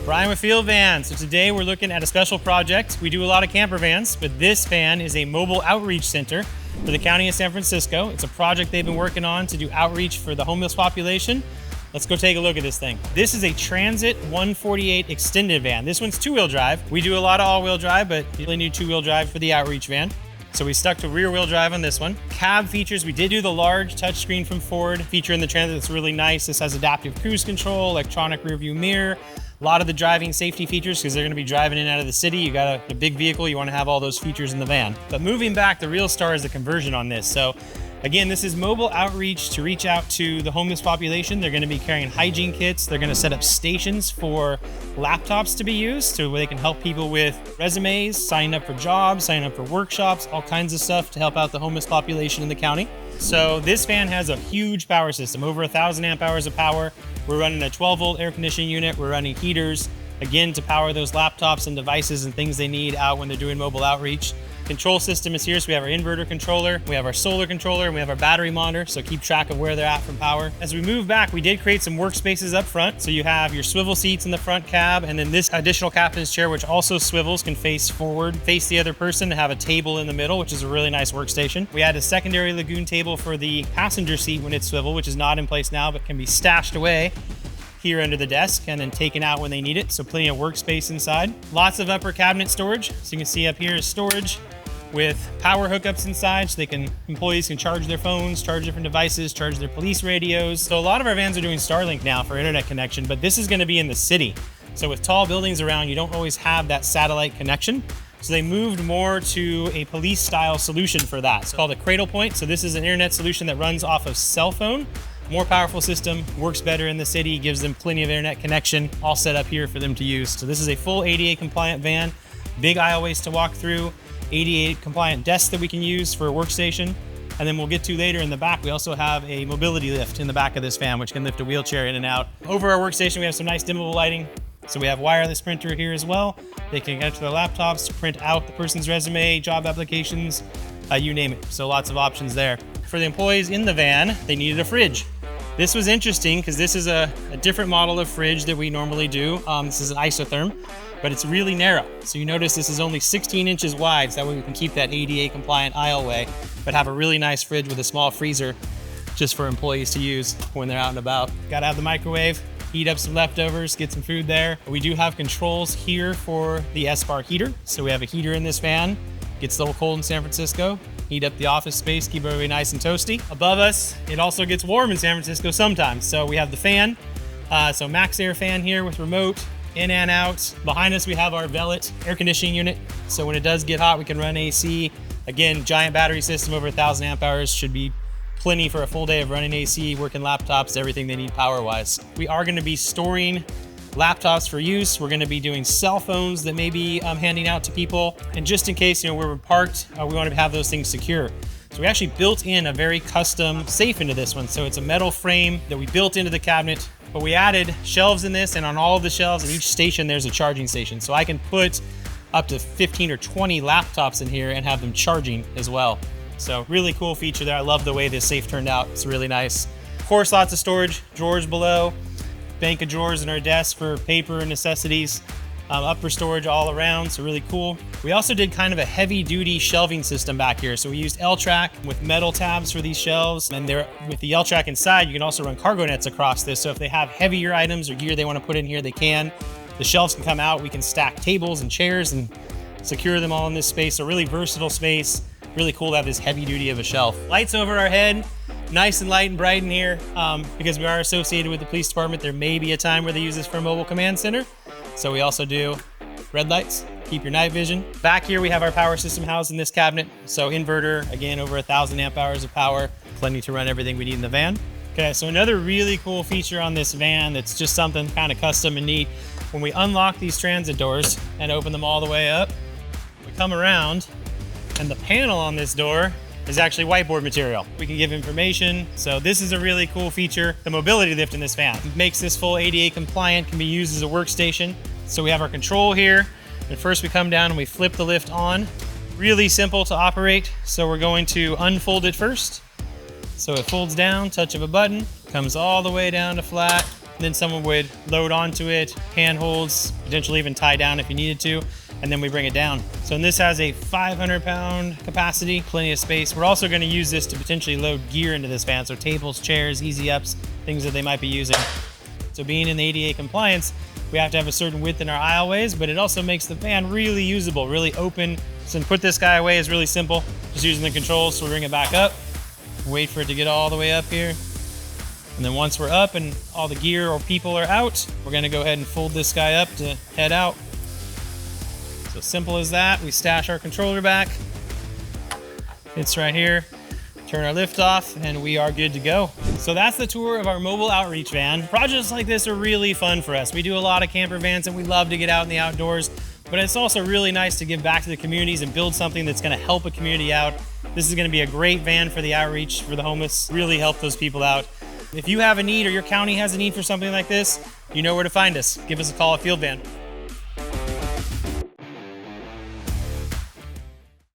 Brian with Field Van. So today we're looking at a special project. We do a lot of camper vans, but this van is a mobile outreach center for the county of San Francisco. It's a project they've been working on to do outreach for the homeless population. Let's go take a look at this thing. This is a Transit 148 extended van. This one's two-wheel drive. We do a lot of all-wheel drive, but you really need two-wheel drive for the outreach van. So we stuck to rear-wheel drive on this one. Cab features, we did do the large touchscreen from Ford feature in the Transit that's really nice. This has adaptive cruise control, electronic rear-view mirror, a lot of the driving safety features because they're gonna be driving in and out of the city. You got a big vehicle, you wanna have all those features in the van. But moving back, the real star is the conversion on this. So again, this is mobile outreach to reach out to the homeless population. They're gonna be carrying hygiene kits. They're gonna set up stations for laptops to be used so where they can help people with resumes, signing up for jobs, signing up for workshops, all kinds of stuff to help out the homeless population in the county. So this van has a huge power system, over 1,000 amp hours of power. We're running a 12-volt air conditioning unit. We're running heaters, again, to power those laptops and devices and things they need out when they're doing mobile outreach. Control system is here, so we have our inverter controller, we have our solar controller, and we have our battery monitor, so keep track of where they're at from power. As we move back, we did create some workspaces up front. So you have your swivel seats in the front cab, and then this additional captain's chair, which also swivels, can face forward, face the other person, and have a table in the middle, which is a really nice workstation. We had a secondary lagoon table for the passenger seat when it's swivel, which is not in place now, but can be stashed away here under the desk and then taken out when they need it. So plenty of workspace inside. Lots of upper cabinet storage. So you can see up here is storage with power hookups inside so employees can charge their phones, charge different devices, charge their police radios. So a lot of our vans are doing Starlink now for internet connection, but this is gonna be in the city. So with tall buildings around, you don't always have that satellite connection. So they moved more to a police style solution for that. It's called a Cradle Point. So this is an internet solution that runs off of cell phone. More powerful system, works better in the city, gives them plenty of internet connection, all set up here for them to use. So this is a full ADA compliant van, big aisleways to walk through, ADA compliant desk that we can use for a workstation. And then we'll get to later in the back, we also have a mobility lift in the back of this van, which can lift a wheelchair in and out. Over our workstation, we have some nice dimmable lighting. So we have wireless printer here as well. They can connect to their laptops to print out the person's resume, job applications, you name it. So lots of options there. For the employees in the van, they needed a fridge. This was interesting because this is a different model of fridge that we normally do. This is an isotherm, but it's really narrow. So you notice this is only 16 inches wide, so that way we can keep that ADA compliant aisleway, but have a really nice fridge with a small freezer just for employees to use when they're out and about. Gotta have the microwave, heat up some leftovers, get some food there. We do have controls here for the S-Bar heater. So we have a heater in this van, gets a little cold in San Francisco. Heat up the office space, keep everybody nice and toasty. Above us, it also gets warm in San Francisco sometimes. So we have the fan, so max air fan here with remote, in and out. Behind us, we have our Velvet air conditioning unit. So when it does get hot, we can run AC. Again, giant battery system, over 1,000 amp hours, should be plenty for a full day of running AC, working laptops, everything they need power-wise. We are gonna be storing laptops for use. We're gonna be doing cell phones that may be handing out to people. And just in case, where we're parked, we want to have those things secure. So we actually built in a very custom safe into this one. So it's a metal frame that we built into the cabinet, but we added shelves in this, and on all of the shelves in each station, there's a charging station. So I can put up to 15 or 20 laptops in here and have them charging as well. So really cool feature there. I love the way this safe turned out. It's really nice. Of course, lots of storage, drawers below, bank of drawers in our desk for paper and necessities, upper storage all around, so really cool. We also did kind of a heavy duty shelving system back here. So we used L-track with metal tabs for these shelves, and with the L-track inside, you can also run cargo nets across this. So if they have heavier items or gear they want to put in here, they can. The shelves can come out, we can stack tables and chairs and secure them all in this space. So really versatile space, really cool to have this heavy duty of a shelf. Lights over our head. Nice and light and bright in here because we are associated with the police department. There may be a time where they use this for a mobile command center. So we also do red lights, keep your night vision. Back here we have our power system housed in this cabinet. So inverter, again, over 1,000 amp hours of power, plenty to run everything we need in the van. Okay, so another really cool feature on this van that's just something kind of custom and neat. When we unlock these transit doors and open them all the way up, we come around and the panel on this door is actually whiteboard material. We can give information. So this is a really cool feature. The mobility lift in this van makes this full ADA compliant, can be used as a workstation. So we have our control here. And first we come down and we flip the lift on. Really simple to operate. So we're going to unfold it first. So it folds down, touch of a button, comes all the way down to flat, then someone would load onto it, handholds, potentially even tie down if you needed to, and then we bring it down. So this has a 500-pound capacity, plenty of space. We're also gonna use this to potentially load gear into this van, so tables, chairs, easy ups, things that they might be using. So being in the ADA compliance, we have to have a certain width in our aisleways, but it also makes the van really usable, really open. So to put this guy away is really simple, just using the controls. So we bring it back up, wait for it to get all the way up here. And then once we're up and all the gear or people are out, we're gonna go ahead and fold this guy up to head out. So simple as that. We stash our controller back. It's right here. Turn our lift off and we are good to go. So that's the tour of our mobile outreach van. Projects like this are really fun for us. We do a lot of camper vans and we love to get out in the outdoors, but it's also really nice to give back to the communities and build something that's gonna help a community out. This is gonna be a great van for the outreach for the homeless, really help those people out. If you have a need or your county has a need for something like this, you know where to find us. Give us a call at Field Van.